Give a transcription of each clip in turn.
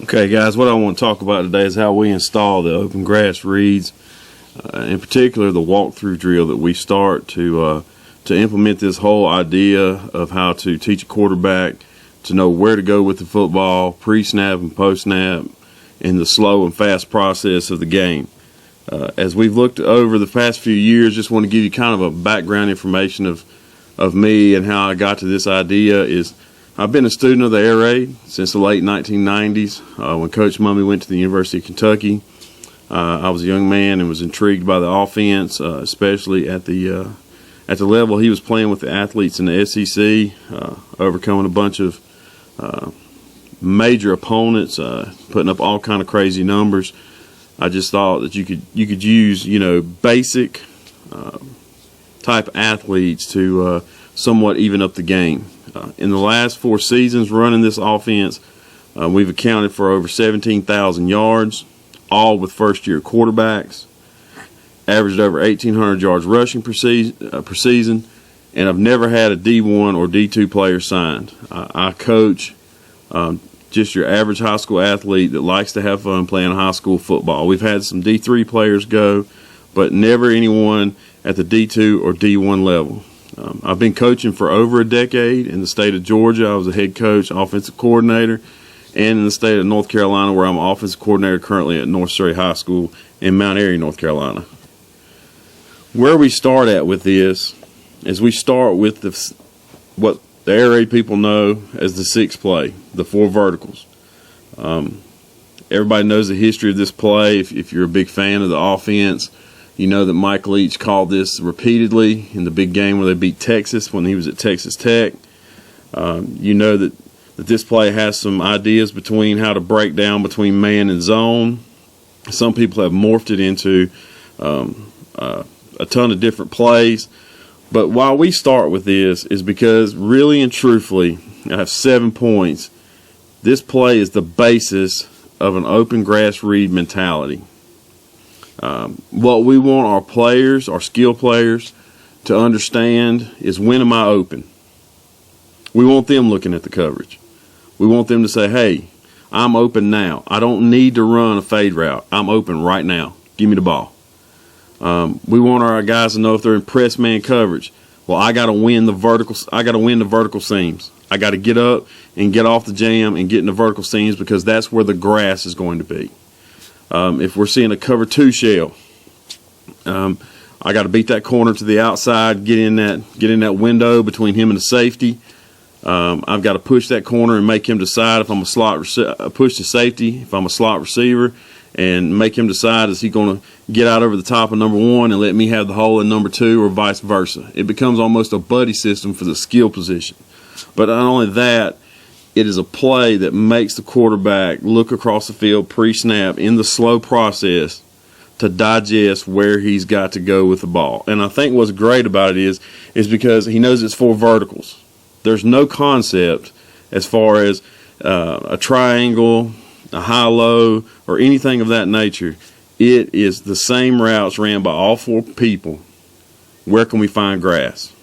Okay, guys, what I want to talk about today is how we install the open grass reads, in particular the walkthrough drill that we start to implement this whole idea of how to teach a quarterback to know where to go with the football, pre-snap and post-snap, in the slow and fast process of the game. As we've looked over the past few years, just want to give you kind of a background information of me and how I got to this idea. Is I've been a student of the air raid since the late 1990s. When Coach Mumme went to the University of Kentucky, I was a young man and was intrigued by the offense, especially at the level he was playing with the athletes in the SEC, overcoming a bunch of major opponents, putting up all kind of crazy numbers. I just thought that you could use basic type athletes to somewhat even up the game. In the last 4 seasons running this offense, we've accounted for over 17,000 yards, all with first-year quarterbacks, averaged over 1,800 yards rushing per season, and I've never had a D1 or D2 player signed. I coach just your average high school athlete that likes to have fun playing high school football. We've had some D3 players go, but never anyone at the D2 or D1 level. I've been coaching for over a decade in the state of Georgia. I was a head coach, offensive coordinator, and in the state of North Carolina, where I'm an offensive coordinator currently at North Surrey High School in Mount Airy, North Carolina. Where we start at with this is we start with what the air raid people know as the 6 play, the 4 verticals. Everybody knows the history of this play. If you're a big fan of the offense, you know that Mike Leach called this repeatedly in the big game where they beat Texas when he was at Texas Tech. You know that this play has some ideas between how to break down between man and zone. Some people have morphed it into a ton of different plays. But why we start with this is because really and truthfully, I have 7 points. This play is the basis of an open grass read mentality. What we want our players, our skill players, to understand is, when am I open? We want them looking at the coverage. We want them to say, hey, I'm open now. I don't need to run a fade route. I'm open right now. Give me the ball. We want our guys to know if they're in press man coverage. Well, I got to win the vertical. I got to win the vertical seams. I got to get up and get off the jam and get in the vertical seams, because that's where the grass is going to be. If we're seeing a cover 2 shell, I got to beat that corner to the outside, get in that window between him and the safety. I've got to push that corner and make him decide if I'm a push to safety, if I'm a slot receiver, and make him decide, is he going to get out over the top of number 1 and let me have the hole in number 2, or vice versa. It becomes almost a buddy system for the skill position. But not only that, it is a play that makes the quarterback look across the field pre-snap in the slow process to digest where he's got to go with the ball. And I think what's great about it is because he knows it's 4 verticals. There's no concept as far as a triangle, a high-low, or anything of that nature. It is the same routes ran by all 4 people. Where can we find grass?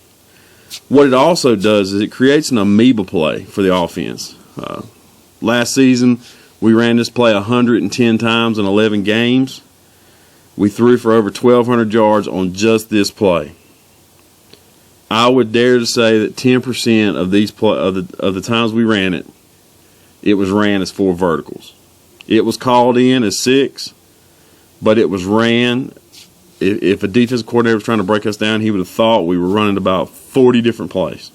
What it also does is it creates an amoeba play for the offense. Last season, we ran this play 110 times in 11 games. We threw for over 1,200 yards on just this play. I would dare to say that 10% of these of the times we ran it, it was ran as 4 verticals. It was called in as 6, but it was ran. If a defensive coordinator was trying to break us down, he would have thought we were running about 40 different plays.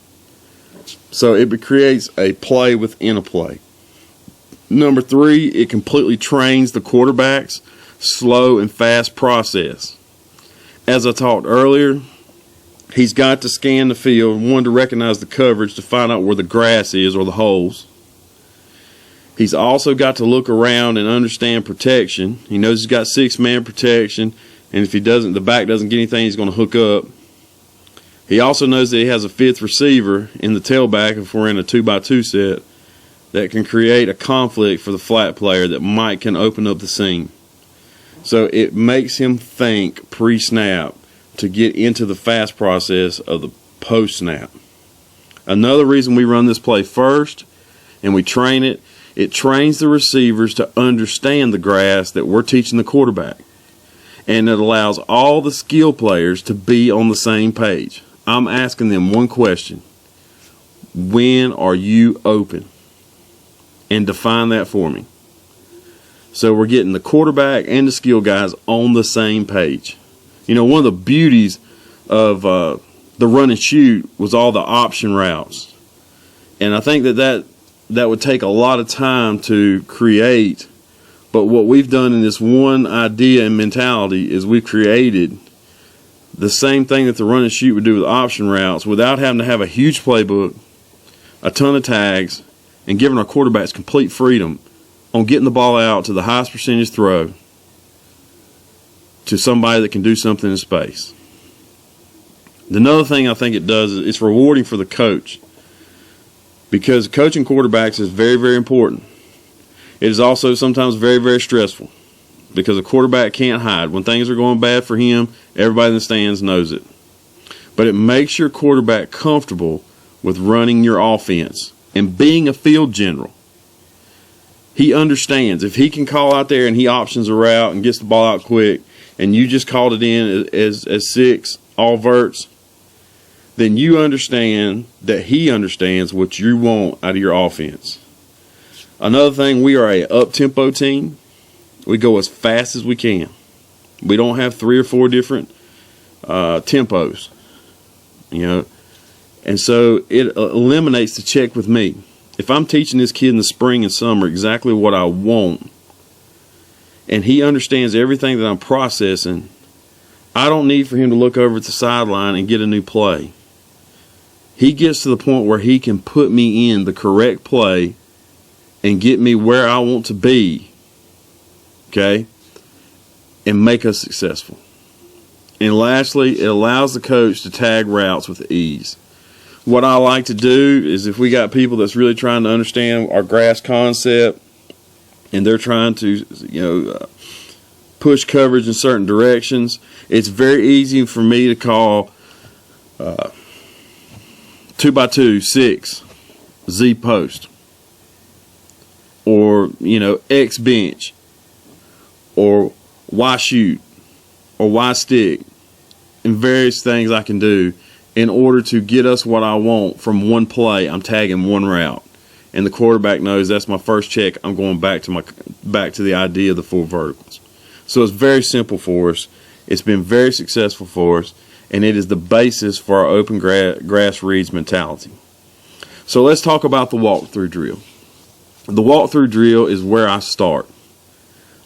So it creates a play within a play. Number 3, it completely trains the quarterback's slow and fast process. As I talked earlier, he's got to scan the field, 1, to recognize the coverage, to find out where the grass is or the holes. He's also got to look around and understand protection. He knows he's got 6-man protection, and if he doesn't, the back doesn't get anything, he's going to hook up. He also knows that he has a 5th receiver in the tailback if we're in a 2x2 set that can create a conflict for the flat player that might can open up the seam. So it makes him think pre-snap to get into the fast process of the post-snap. Another reason we run this play first and we train it It trains the receivers to understand the grass that we're teaching the quarterback. And it allows all the skill players to be on the same page. I'm asking them one question. When are you open? And define that for me. So we're getting the quarterback and the skill guys on the same page. You know, one of the beauties of the run and shoot was all the option routes. And I think that would take a lot of time to create. But what we've done in this one idea and mentality is we've created the same thing that the run and shoot would do with option routes without having to have a huge playbook, a ton of tags, and giving our quarterbacks complete freedom on getting the ball out to the highest percentage throw to somebody that can do something in space. Another thing I think it does is it's rewarding for the coach, because coaching quarterbacks is very, very important. It is also sometimes very, very stressful because a quarterback can't hide. When things are going bad for him, everybody in the stands knows it. But it makes your quarterback comfortable with running your offense and being a field general. He understands if he can call out there and he options a route and gets the ball out quick, and you just called it in as 6, all verts, then you understand that he understands what you want out of your offense. Another thing, we are a up-tempo team. We go as fast as we can. We don't have 3 or 4 different tempos, you know. And so it eliminates the check with me. If I'm teaching this kid in the spring and summer exactly what I want, and he understands everything that I'm processing, I don't need for him to look over at the sideline and get a new play. He gets to the point where he can put me in the correct play and get me where I want to be, okay, and make us successful. And lastly, it allows the coach to tag routes with ease. What I like to do is, if we got people that's really trying to understand our grass concept and they're trying to, push coverage in certain directions, it's very easy for me to call 2x2, 6, Z post, or, X bench, or Y shoot, or Y stick, and various things I can do in order to get us what I want from one play. I'm tagging one route, and the quarterback knows that's my first check. I'm going back to the idea of the 4 verticals. So it's very simple for us. It's been very successful for us, and it is the basis for our open grass reads mentality. So let's talk about the walkthrough drill. The walkthrough drill is where I start.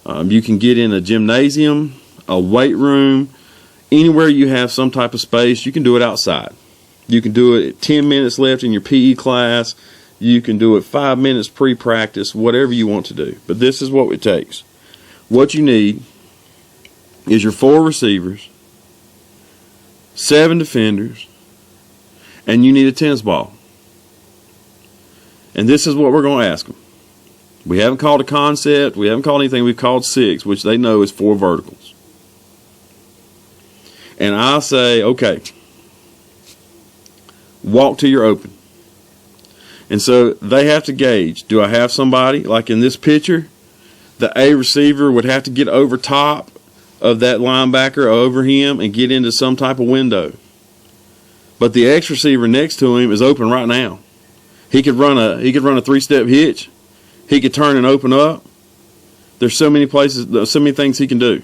You can get in a gymnasium, a weight room, anywhere you have some type of space. You can do it outside. You can do it at 10 minutes left in your PE class. You can do it 5 minutes pre-practice, whatever you want to do. But this is what it takes. What you need is your 4 receivers, 7 defenders, and you need a tennis ball. And this is what we're going to ask them. We haven't called a concept. We haven't called anything. We've called 6, which they know is 4 verticals. And I say, okay, walk till you're open. And so they have to gauge, do I have somebody, like in this picture, the A receiver would have to get over top of that linebacker, over him, and get into some type of window. But the X receiver next to him is open right now. He could run a 3-step hitch. He could turn and open up. There's so many places, so many things he can do.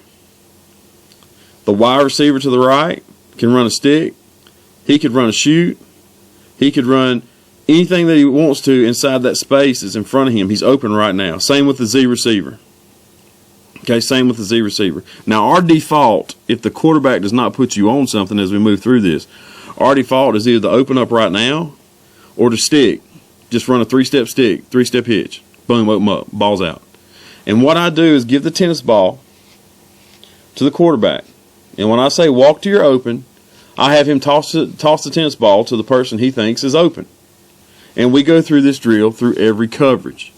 The Y receiver to the right can run a stick. He could run a shoot. He could run anything that he wants to inside that space that's in front of him. He's open right now. Same with the Z receiver. Okay, same with the Z receiver. Now, our default, if the quarterback does not put you on something as we move through this, our default is either to open up right now or to stick. Just run a 3-step stick, 3-step hitch. Boom, open up, ball's out. And what I do is give the tennis ball to the quarterback. And when I say walk to your open, I have him toss the tennis ball to the person he thinks is open. And we go through this drill through every coverage.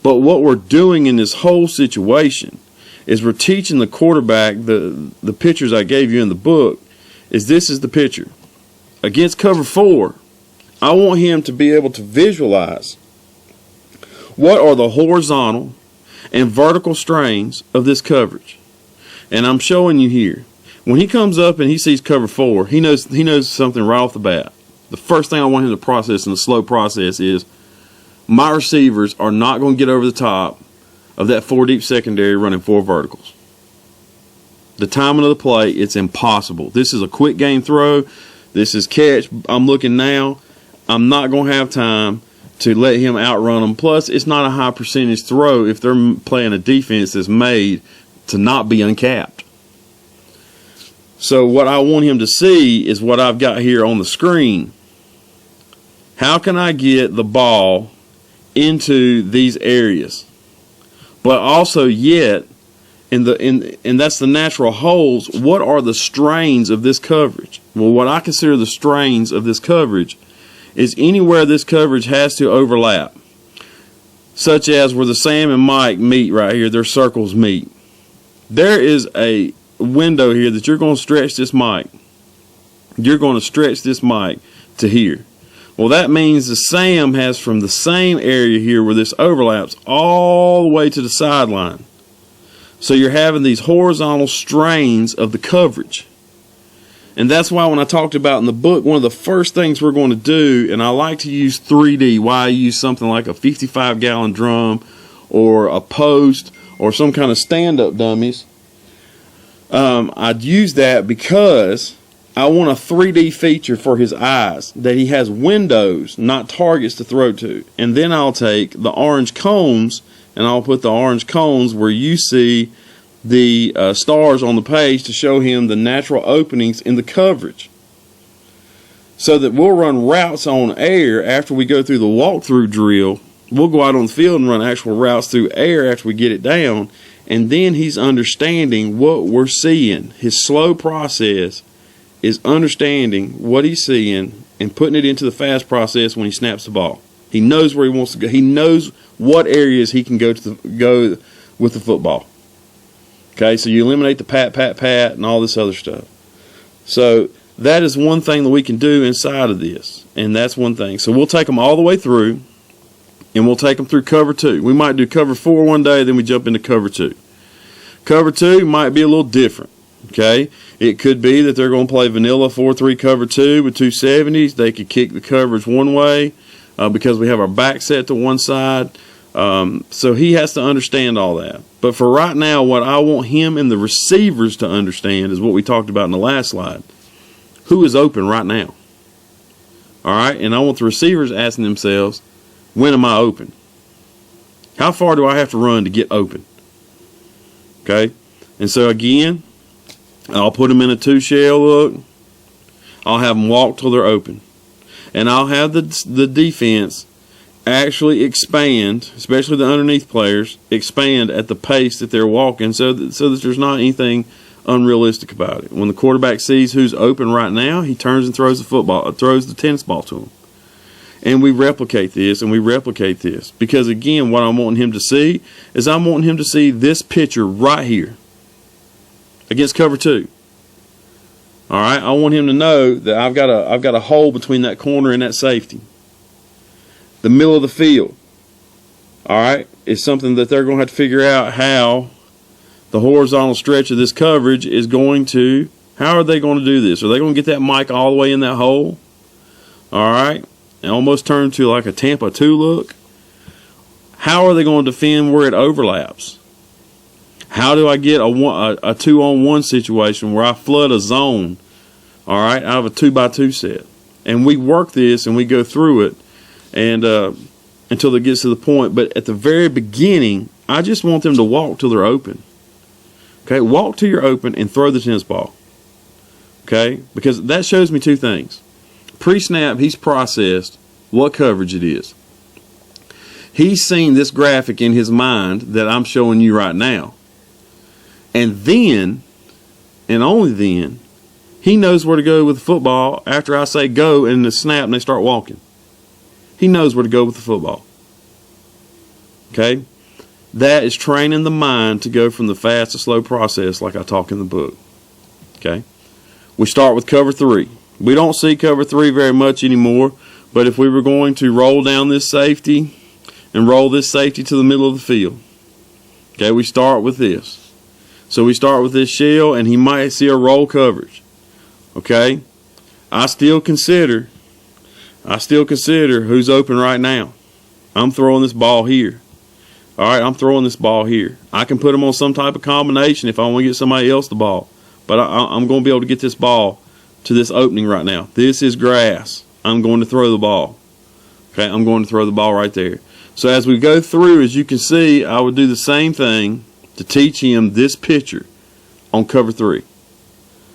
But what we're doing in this whole situation is we're teaching the quarterback the pictures I gave you in the book. This is the picture. Against cover 4, I want him to be able to visualize What are the horizontal and vertical strains of this coverage? And I'm showing you here. When he comes up and he sees cover 4, he knows something right off the bat. The first thing I want him to process in the slow process is my receivers are not going to get over the top of that 4 deep secondary running 4 verticals. The timing of the play, it's impossible. This is a quick game throw. This is catch. I'm looking now. I'm not going to have time to let him outrun them. Plus, it's not a high percentage throw if they're playing a defense that's made to not be uncapped. So what I want him to see is what I've got here on the screen. How can I get the ball into these areas? But also yet, and that's the natural holes, what are the strains of this coverage? Well, what I consider the strains of this coverage is anywhere this coverage has to overlap, such as where the Sam and Mike meet right here, their circles meet. There is a window here that you're going to stretch this Mike. You're going to stretch this Mike to here. Well, that means the Sam has from the same area here where this overlaps all the way to the sideline. So you're having these horizontal strains of the coverage. And that's why when I talked about in the book, one of the first things we're going to do, and I like to use 3D, why I use something like a 55-gallon drum or a post or some kind of stand-up dummies. I'd use that because I want a 3D feature for his eyes, that he has windows, not targets to throw to. And then I'll take the orange cones, and I'll put the orange cones where you see the stars on the page to show him the natural openings in the coverage. So that we'll run routes on air after we go through the walkthrough drill. We'll go out on the field and run actual routes through air after we get it down. And then he's understanding what we're seeing. His slow process is understanding what he's seeing and putting it into the fast process when he snaps the ball. He knows where he wants to go. He knows what areas he can go with the football. Okay, so you eliminate the pat, and all this other stuff. So that is one thing that we can do inside of this, and that's one thing. So we'll take them all the way through, and we'll take them through cover 2. We might do cover 4 one day, then we jump into cover 2. Cover 2 might be a little different. Okay, it could be that they're going to play vanilla 4-3 cover 2 with 270s. They could kick the coverage one way because we have our back set to one side. So he has to understand all that. But for right now, what I want him and the receivers to understand is what we talked about in the last slide. Who is open right now? All right, and I want the receivers asking themselves, when am I open? How far do I have to run to get open? Okay, and so again, I'll put them in a 2-shell look. I'll have them walk till they're open. And I'll have the defense actually expand, especially the underneath players, expand at the pace that they're walking so that there's not anything unrealistic about it. When the quarterback sees who's open right now, he turns and throws the tennis ball to him. And we replicate this and we replicate this. Because again, what I'm wanting him to see is I'm wanting him to see this picture right here against cover 2. All right, I want him to know that I've got a hole between that corner and that safety. The middle of the field, all right, is something that they're going to have to figure out how the horizontal stretch of this coverage is going to, how are they going to do this? Are they going to get that mic all the way in that hole? All right, and almost turn to like a Tampa 2 look. How are they going to defend where it overlaps? How do I get a 2-on-1 situation where I flood a zone, all right, out of a 2x2 set? And we work this and we go through it and until it gets to the point. But at the very beginning, I just want them to walk till they're open. Okay, walk till you're open and throw the tennis ball. Okay, because that shows me 2 things. Pre-snap, he's processed what coverage it is. He's seen this graphic in his mind that I'm showing you right now. And then, and only then, he knows where to go with the football after I say go and the snap and they start walking. He knows where to go with the football. Okay? That is training the mind to go from the fast to slow process like I talk in the book. Okay? We start with cover 3. We don't see cover 3 very much anymore, but if we were going to roll down this safety and roll this safety to the middle of the field. Okay, we start with this. So we start with this shell, and he might see a roll coverage. Okay, I still consider who's open right now. I'm throwing this ball here. All right, I'm throwing this ball here. I can put him on some type of combination if I want to get somebody else the ball. But I'm going to be able to get this ball to this opening right now. This is grass. I'm going to throw the ball. Okay, I'm going to throw the ball right there. So as we go through, as you can see, I would do the same thing to teach him this picture on cover 3.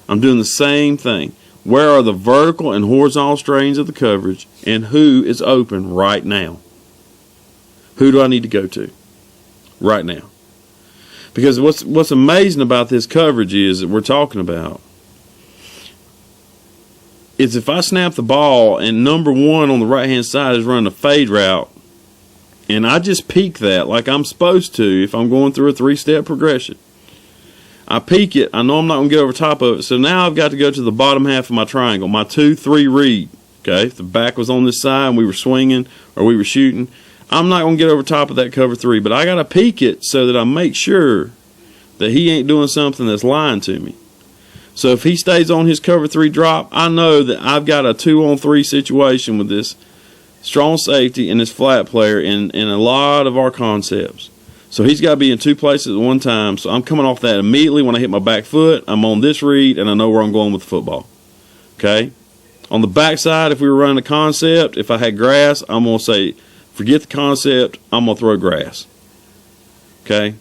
I'm doing the same thing. Where are the vertical and horizontal strains of the coverage, and who is open right now? Who do I need to go to right now? Because what's amazing about this coverage is that we're talking about is if I snap the ball and number 1 on the right-hand side is running a fade route, and I just peek that like I'm supposed to if I'm going through a 3-step progression. I peek it. I know I'm not going to get over top of it. So now I've got to go to the bottom half of my triangle, my 2-3 read. Okay, if the back was on this side and we were swinging or we were shooting, I'm not going to get over top of that cover 3. But I got to peek it so that I make sure that he ain't doing something that's lying to me. So if he stays on his cover 3 drop, I know that I've got a 2-on-3 situation with this strong safety and this flat player in a lot of our concepts. So he's got to be in 2 places at one time. So I'm coming off that immediately when I hit my back foot. I'm on this read, and I know where I'm going with the football. Okay? On the back side, if we were running a concept, if I had grass, I'm going to say, forget the concept, I'm going to throw grass. Okay?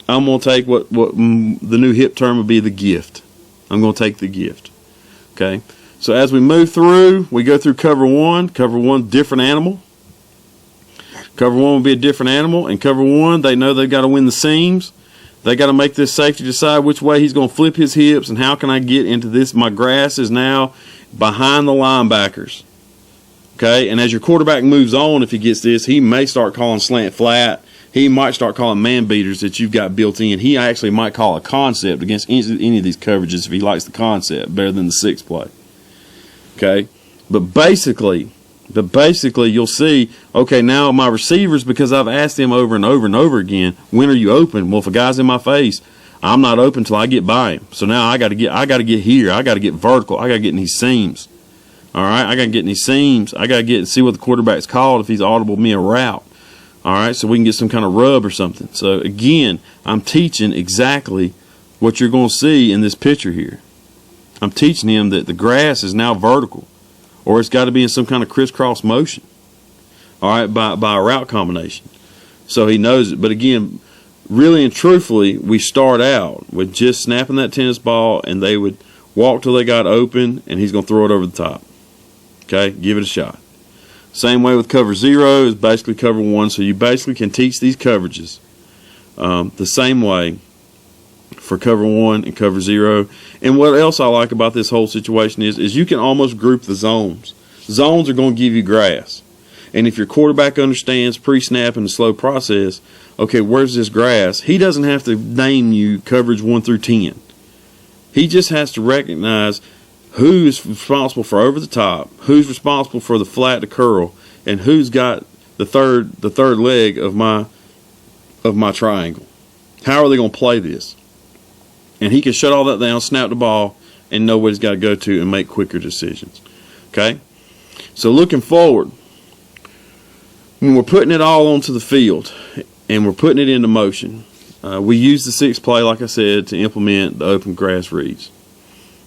I'm going to take what the new hip term would be, the gift. I'm going to take the gift. Okay? So as we move through, we go through cover 1. Cover 1, different animal. Cover 1 will be a different animal. And cover 1, they know they've got to win the seams. They got to make this safety decide which way he's going to flip his hips and how can I get into this. My grass is now behind the linebackers. Okay? And as your quarterback moves on, if he gets this, he may start calling slant flat. He might start calling man beaters that you've got built in. He actually might call a concept against any of these coverages if he likes the concept better than the 6 play. Okay? But basically you'll see, okay, now my receivers, because I've asked them over and over and over again, when are you open? Well, if a guy's in my face, I'm not open until I get by him. So now I got to get here. I got to get vertical. I got to get in these seams. All right? I got to get in these seams. I got to get and see what the quarterback's called if he's audible me a route. All right? So we can get some kind of rub or something. So again, I'm teaching exactly what you're going to see in this picture here. I'm teaching him that the grass is now vertical, or it's got to be in some kind of crisscross motion, all right, by a route combination. So he knows it. But again, really and truthfully, we start out with just snapping that tennis ball, and they would walk till they got open, and he's going to throw it over the top. Okay, give it a shot. Same way with cover 0 is basically cover 1. So you basically can teach these coverages the same way for cover 1 and cover 0. And what else I like about this whole situation is you can almost group the zones. Zones are going to give you grass. And if your quarterback understands pre-snap and the slow process, okay, where's this grass? He doesn't have to name you coverage 1 through 10. He just has to recognize who is responsible for over the top, who's responsible for the flat to curl, and who's got the third leg of my triangle. How are they going to play this? And he can shut all that down, snap the ball, and know what he's got to go to and make quicker decisions. Okay? So looking forward, when we're putting it all onto the field and we're putting it into motion, we use the 6 play, like I said, to implement the open grass reads.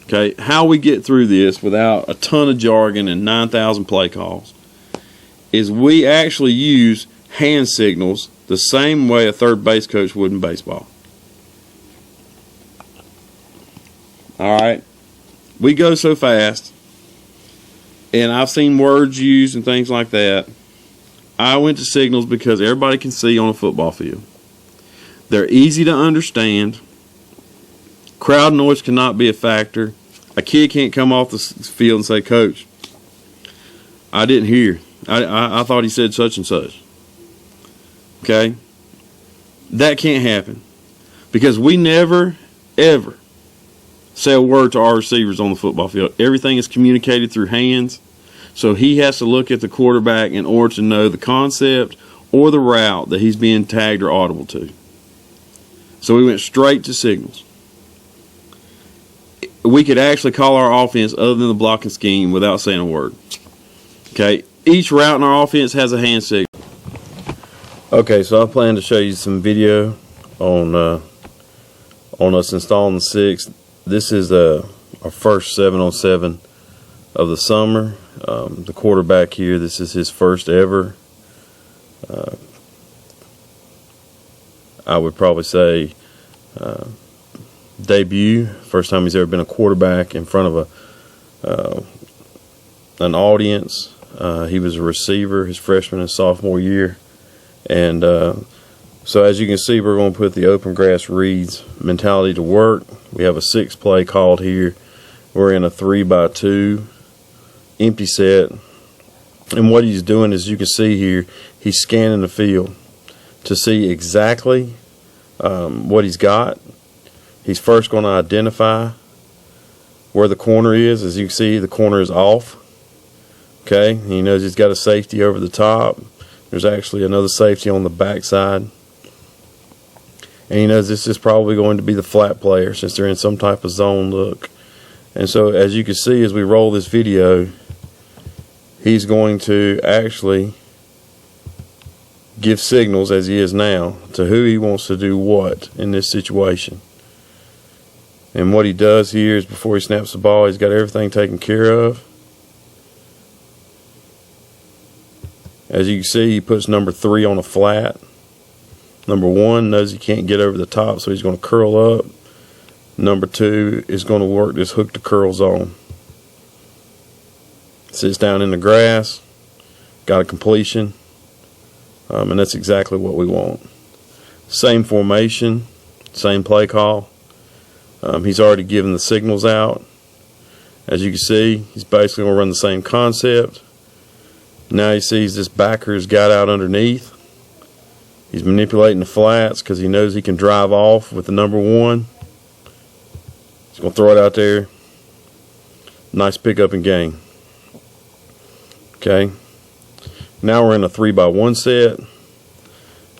Okay? How we get through this without a ton of jargon and 9,000 play calls is we actually use hand signals the same way a third base coach would in baseball. All right, we go so fast, and I've seen words used and things like that. I went to signals because everybody can see on a football field. They're easy to understand. Crowd noise cannot be a factor. A kid can't come off the field and say, "Coach, I didn't hear. I thought he said such and such." Okay? That can't happen because we never, ever say a word to our receivers on the football field. Everything is communicated through hands. So he has to look at the quarterback in order to know the concept or the route that he's being tagged or audible to. So we went straight to signals. We could actually call our offense other than the blocking scheme without saying a word. Okay, each route in our offense has a hand signal. Okay, so I plan to show you some video on us installing the 6. This is our first 7-on-7 of the summer. The quarterback here, this is his first ever. I would probably say debut. First time he's ever been a quarterback in front of an audience. He was a receiver his freshman and sophomore year. And so as you can see, we're going to put the open grass reads mentality to work. We have a 6 play called here. We're in a 3x2 empty set. And what he's doing, as you can see here, he's scanning the field to see exactly what he's got. He's first going to identify where the corner is. As you can see, the corner is off. Okay, he knows he's got a safety over the top. There's actually another safety on the backside. And he knows this is probably going to be the flat player since they're in some type of zone look. And so as you can see, as we roll this video, he's going to actually give signals, as he is now, to who he wants to do what in this situation. And what he does here is before he snaps the ball, he's got everything taken care of. As you can see, he puts number 3 on a flat. Number 1 knows he can't get over the top, so he's going to curl up. Number 2 is going to work this hook to curl zone. Sits down in the grass, got a completion, and that's exactly what we want. Same formation, same play call. He's already given the signals out. As you can see, he's basically going to run the same concept. Now he sees this backer's got out underneath. He's manipulating the flats because he knows he can drive off with the number 1. He's going to throw it out there. Nice pickup and gain. Okay. Now we're in a 3x1 set.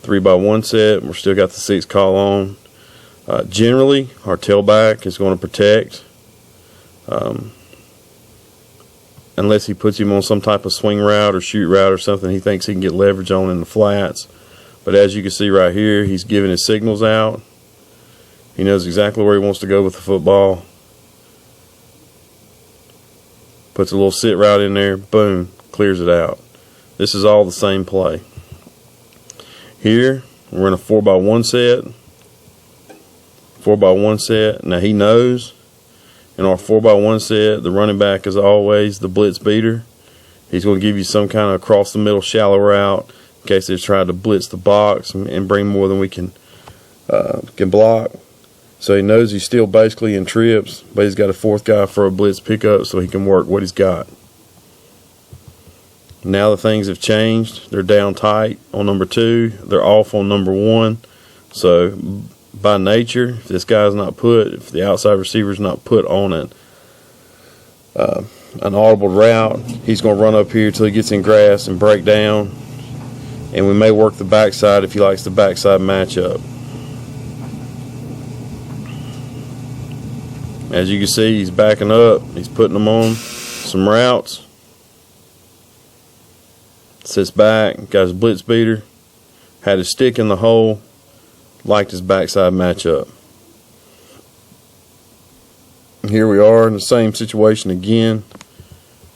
3x1 set. We're still got the 6 call on. Generally, our tailback is going to protect. Unless he puts him on some type of swing route or shoot route or something he thinks he can get leverage on in the flats. But as you can see right here, he's giving his signals out. He knows exactly where he wants to go with the football. Puts a little sit route in there, boom, clears it out. This is all the same play. Here, we're in a 4x1 set. 4x1 set. Now he knows in our 4x1 set, the running back is always the blitz beater. He's going to give you some kind of across the middle shallow route in case they're trying to blitz the box and bring more than we can block. So he knows he's still basically in trips, but he's got a 4th guy for a blitz pickup so he can work what he's got. Now the things have changed. They're down tight on number 2. They're off on number 1. So by nature, if this guy's not put, if the outside receiver's not put on it, an audible route, he's going to run up here till he gets in grass and break down. And we may work the backside if he likes the backside matchup. As you can see, he's backing up. He's putting them on some routes. Sits back, got his blitz beater, had his stick in the hole, liked his backside matchup. Here we are in the same situation again.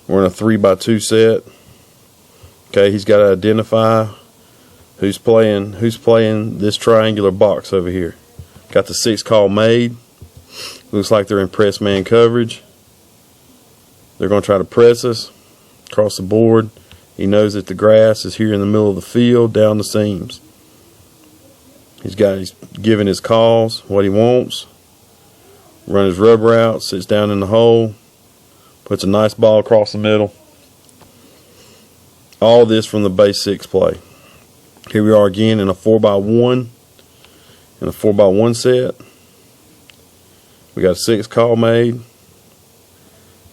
We're in a 3x2 set. Okay, he's got to identify who's playing this triangular box over here. Got the 6 call made. Looks like they're in press man coverage. They're going to try to press us across the board. He knows that the grass is here in the middle of the field, down the seams. He's giving his calls, what he wants. Run his rub route, sits down in the hole, puts a nice ball across the middle. All this from the base 6 play. Here we are again in a 4x1, in a 4x1 set. We got a 6 call made.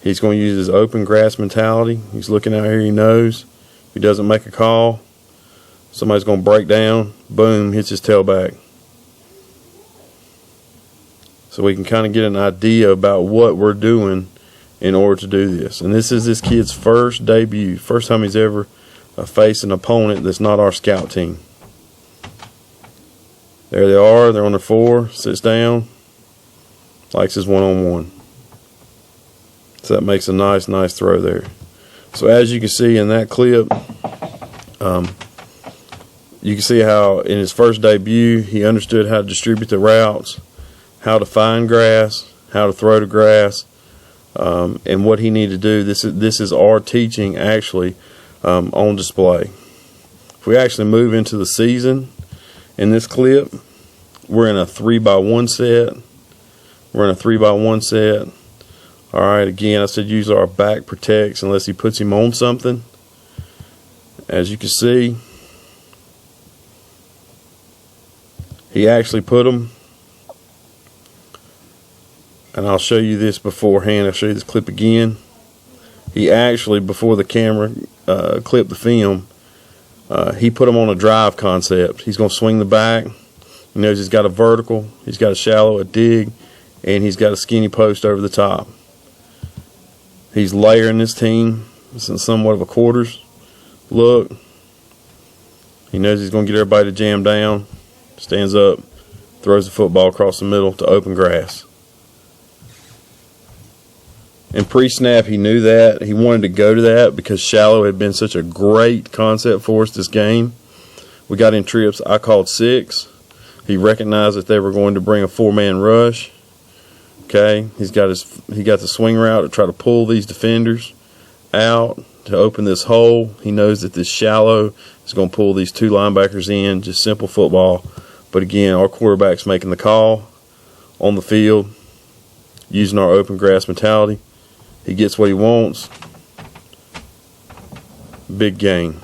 He's going to use his open grass mentality. He's looking out here, he knows. If he doesn't make a call, Somebody's going to break down, boom, hits his tailback. So we can kind of get an idea about what we're doing in order to do this. And this is this kid's first debut, first time he's ever faced an opponent that's not our scout team. There they are, they're on their 4, sits down, likes his one-on-one. So that makes a nice throw there. So as you can see in that clip, you can see how in his first debut he understood how to distribute the routes, how to find grass, how to throw to grass, and what he needed to do. This is our teaching actually on display. If we actually move into the season in this clip, we're in a 3x1 set. We're in a 3x1 set. All right, again, I said use our back protects unless he puts him on something. As you can see, he actually put him. And I'll show you this beforehand. I'll show you this clip again. He actually, before the camera clipped the film, he put him on a drive concept. He's going to swing the back. He knows he's got a vertical, he's got a shallow, a dig, and he's got a skinny post over the top. He's layering this team. It's in somewhat of a quarters look. He knows he's going to get everybody to jam down. Stands up, throws the football across the middle to open grass. And pre-snap, he knew that. He wanted to go to that because shallow had been such a great concept for us this game. We got in trips. I called 6. He recognized that they were going to bring a 4-man rush. Okay, he got the swing route to try to pull these defenders out to open this hole. He knows that this shallow is going to pull these 2 linebackers in. Just simple football. But again, our quarterback's making the call on the field using our open grass mentality. He gets what he wants. Big gain.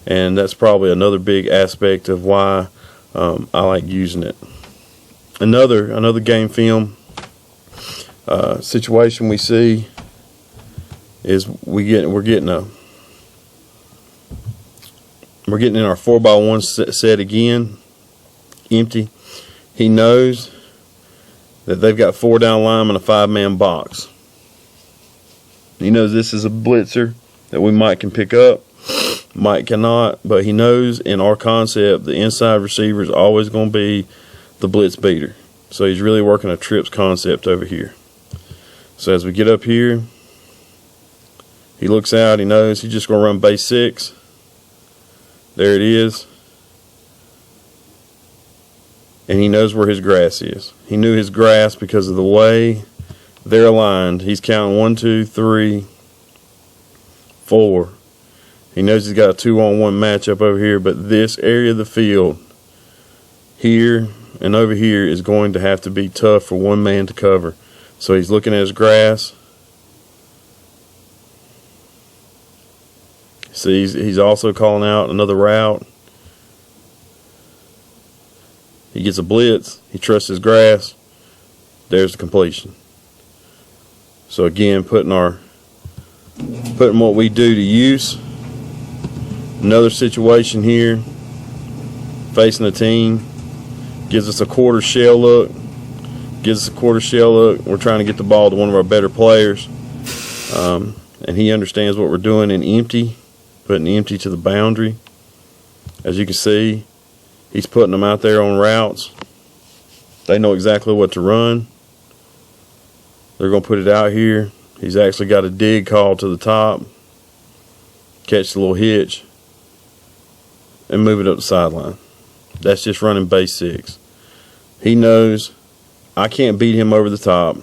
And that's probably another big aspect of why I like using it. Another game film situation we see is we're getting in our 4x1 set again, empty. He knows that they've got 4 down linemen, a 5-man box. He knows this is a blitzer that we might can pick up, might cannot, but he knows in our concept the inside receiver is always going to be the blitz beater. So he's really working a trips concept over here. So as we get up here, he looks out, he knows he's just going to run base 6. There it is. And he knows where his grass is. He knew his grass because of the way they're aligned. He's counting 1, 2, 3, 4. He knows he's got a 2-on-1 matchup over here, but this area of the field here and over here is going to have to be tough for one man to cover. So he's looking at his grass. See, he's also calling out another route. He gets a blitz. He trusts his grass. There's the completion. So again, putting what we do to use. Another situation here, facing a team, gives us a quarter shell look. We're trying to get the ball to one of our better players. And he understands what we're doing in empty, putting empty to the boundary. As you can see, he's putting them out there on routes. They know exactly what to run. They're going to put it out here. He's actually got a dig call to the top. Catch the little hitch. And move it up the sideline. That's just running base 6. He knows I can't beat him over the top.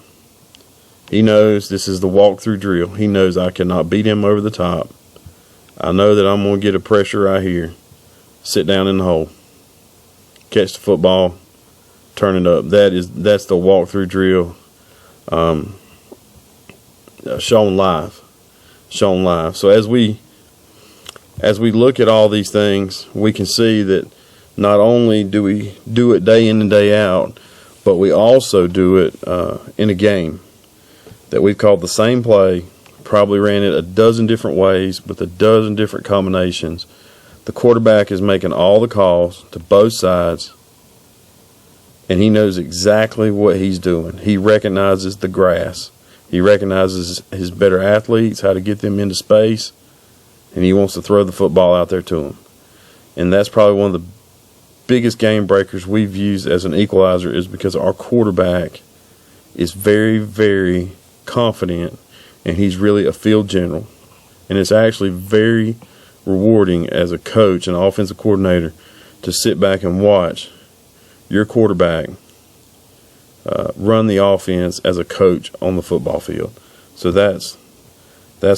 He knows this is the walk-through drill. He knows I cannot beat him over the top. I know that I'm going to get a pressure right here. Sit down in the hole. Catch the football. Turn it up. That's the walk-through drill. Shown live. So as we look at all these things, we can see that not only do we do it day in and day out, but we also do it in a game that we've called the same play, probably ran it a dozen different ways with a dozen different combinations. The quarterback is making all the calls to both sides, and he knows exactly what he's doing. He recognizes the grass. He recognizes his better athletes, how to get them into space, and he wants to throw the football out there to them. And that's probably one of the biggest game breakers we've used as an equalizer, is because our quarterback is very, very confident, and he's really a field general. And it's actually very rewarding as a coach and offensive coordinator to sit back and watch your quarterback run the offense as a coach on the football field. So that's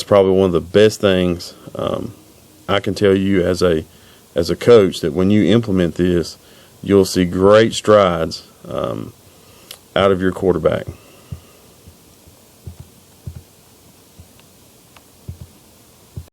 probably one of the best things I can tell you as a coach, that when you implement this, you'll see great strides out of your quarterback.